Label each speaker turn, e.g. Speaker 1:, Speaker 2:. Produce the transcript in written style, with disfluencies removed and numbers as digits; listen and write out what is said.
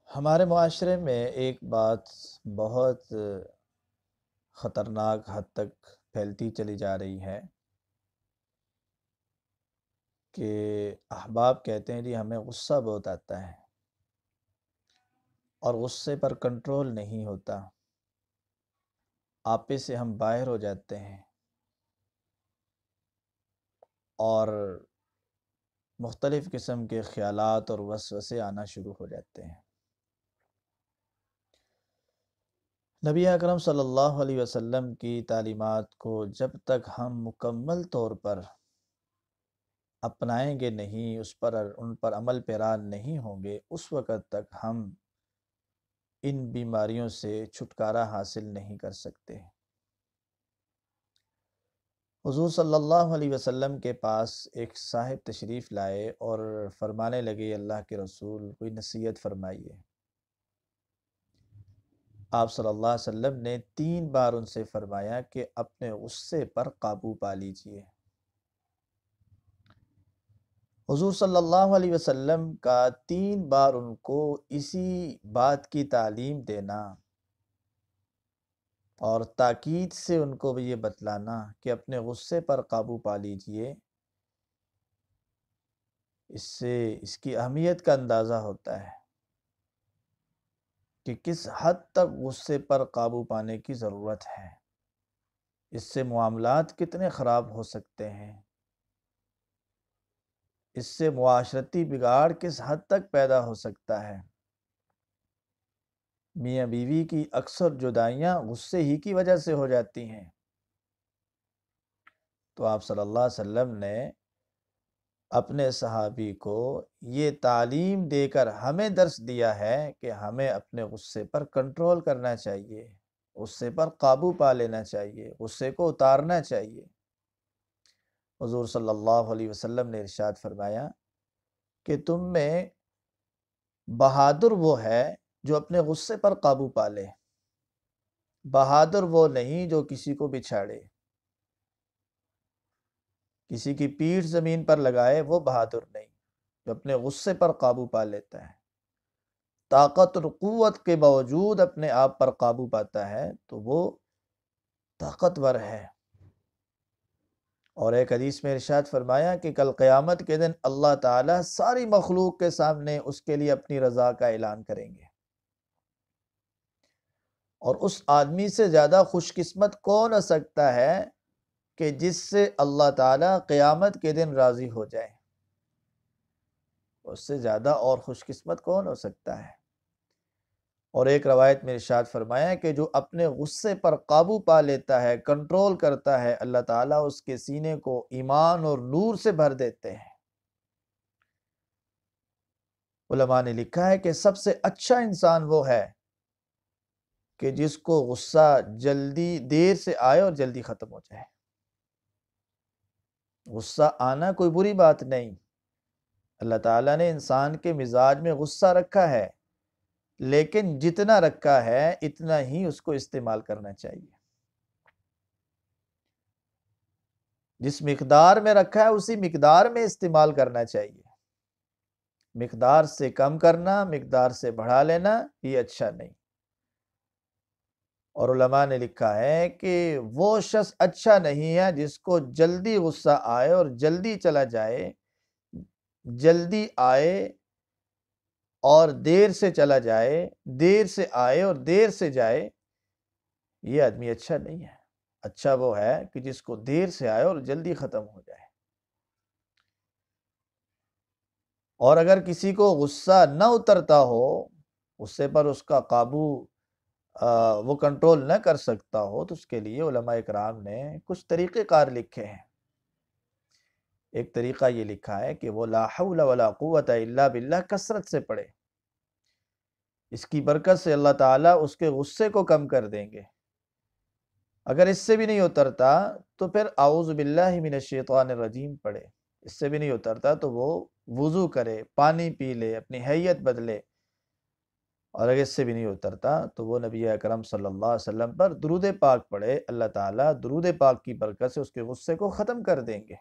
Speaker 1: ہمارے معاشرے میں ایک بات بہت خطرناک حد تک پھیلتی چلی جا رہی ہے کہ احباب کہتے ہیں جی ہمیں غصہ بہت آتا ہے اور غصے پر کنٹرول نہیں ہوتا، آپے سے ہم باہر ہو جاتے ہیں اور مختلف قسم کے خیالات اور وسوسے آنا شروع ہو جاتے ہیں۔ نبی اکرم صلی اللہ علیہ وسلم کی تعلیمات کو جب تک ہم مکمل طور پر اپنائیں گے نہیں، ان پر عمل پیرا نہیں ہوں گے، اس وقت تک ہم ان بیماریوں سے چھٹکارا حاصل نہیں کر سکتے۔ حضور صلی اللہ علیہ وسلم کے پاس ایک صاحب تشریف لائے اور فرمانے لگے، اللہ کے رسول کوئی نصیحت فرمائیے۔ آپ صلی اللہ علیہ وسلم نے 3 بار ان سے فرمایا کہ اپنے غصے پر قابو پا لیجئے۔ حضور صلی اللہ علیہ وسلم کا 3 بار ان کو اسی بات کی تعلیم دینا اور تاکید سے ان کو بھی یہ بتلانا کہ اپنے غصے پر قابو پا لیجئے، اس سے اس کی اہمیت کا اندازہ ہوتا ہے کہ کس حد تک غصے پر قابو پانے کی ضرورت ہے، اس سے معاملات کتنے خراب ہو سکتے ہیں، اس سے معاشرتی بگاڑ کس حد تک پیدا ہو سکتا ہے۔ میاں بیوی کی اکثر جدائیاں غصے ہی کی وجہ سے ہو جاتی ہیں، تو آپ صلی اللہ علیہ وسلم نے اپنے صحابی کو یہ تعلیم دے کر ہمیں درس دیا ہے کہ ہمیں اپنے غصے پر کنٹرول کرنا چاہیے، غصے پر قابو پا لینا چاہیے، غصے کو اتارنا چاہیے۔ حضور صلی اللہ علیہ وسلم نے ارشاد فرمایا کہ تم میں بہادر وہ ہے جو اپنے غصے پر قابو پا لے، بہادر وہ نہیں جو کسی کو بچھاڑے، کسی کی پیٹھ زمین پر لگائے، وہ بہادر نہیں، جو اپنے غصے پر قابو پا لیتا ہے، طاقت اور قوت کے باوجود اپنے آپ پر قابو پاتا ہے تو وہ طاقتور ہے۔ اور ایک حدیث میں ارشاد فرمایا کہ کل قیامت کے دن اللہ تعالیٰ ساری مخلوق کے سامنے اس کے لیے اپنی رضا کا اعلان کریں گے، اور اس آدمی سے زیادہ خوش قسمت کون ہو سکتا ہے کہ جس سے اللہ تعالیٰ قیامت کے دن راضی ہو جائے، اس سے زیادہ اور خوش قسمت کون ہو سکتا ہے۔ اور ایک روایت میں ارشاد فرمایا کہ جو اپنے غصے پر قابو پا لیتا ہے، کنٹرول کرتا ہے، اللہ تعالیٰ اس کے سینے کو ایمان اور نور سے بھر دیتے ہیں۔ علماء نے لکھا ہے کہ سب سے اچھا انسان وہ ہے کہ جس کو غصہ جلدی دیر سے آئے اور جلدی ختم ہو جائے۔ غصہ آنا کوئی بری بات نہیں، اللہ تعالیٰ نے انسان کے مزاج میں غصہ رکھا ہے، لیکن جتنا رکھا ہے اتنا ہی اس کو استعمال کرنا چاہیے۔ جس مقدار میں رکھا ہے اسی مقدار میں استعمال کرنا چاہیے، مقدار سے کم کرنا، مقدار سے بڑھا لینا یہ اچھا نہیں۔ اور علماء نے لکھا ہے کہ وہ شخص اچھا نہیں ہے جس کو جلدی غصہ آئے اور جلدی چلا جائے، جلدی آئے اور دیر سے چلا جائے، دیر سے آئے اور دیر سے جائے، یہ آدمی اچھا نہیں ہے۔ اچھا وہ ہے کہ جس کو دیر سے آئے اور جلدی ختم ہو جائے۔ اور اگر کسی کو غصہ نہ اترتا ہو، غصے پر اس کا قابو وہ کنٹرول نہ کر سکتا ہو، تو اس کے لیے علماء اکرام نے کچھ طریقہ کار لکھے ہیں۔ ایک طریقہ یہ لکھا ہے کہ وہ لا حول ولا قوت الا باللہ کثرت سے پڑھے، اس کی برکت سے اللہ تعالیٰ اس کے غصے کو کم کر دیں گے۔ اگر اس سے بھی نہیں اترتا تو پھر اعوذ باللہ من الشیطان الرجیم پڑھے، اس سے بھی نہیں اترتا تو وہ وضو کرے، پانی پی لے، اپنی حیت بدلے، اور اگر اس سے بھی نہیں اترتا تو وہ نبی اکرم صلی اللہ علیہ وسلم پر درود پاک پڑھے، اللہ تعالیٰ درود پاک کی برکت سے اس کے غصے کو ختم کر دیں گے۔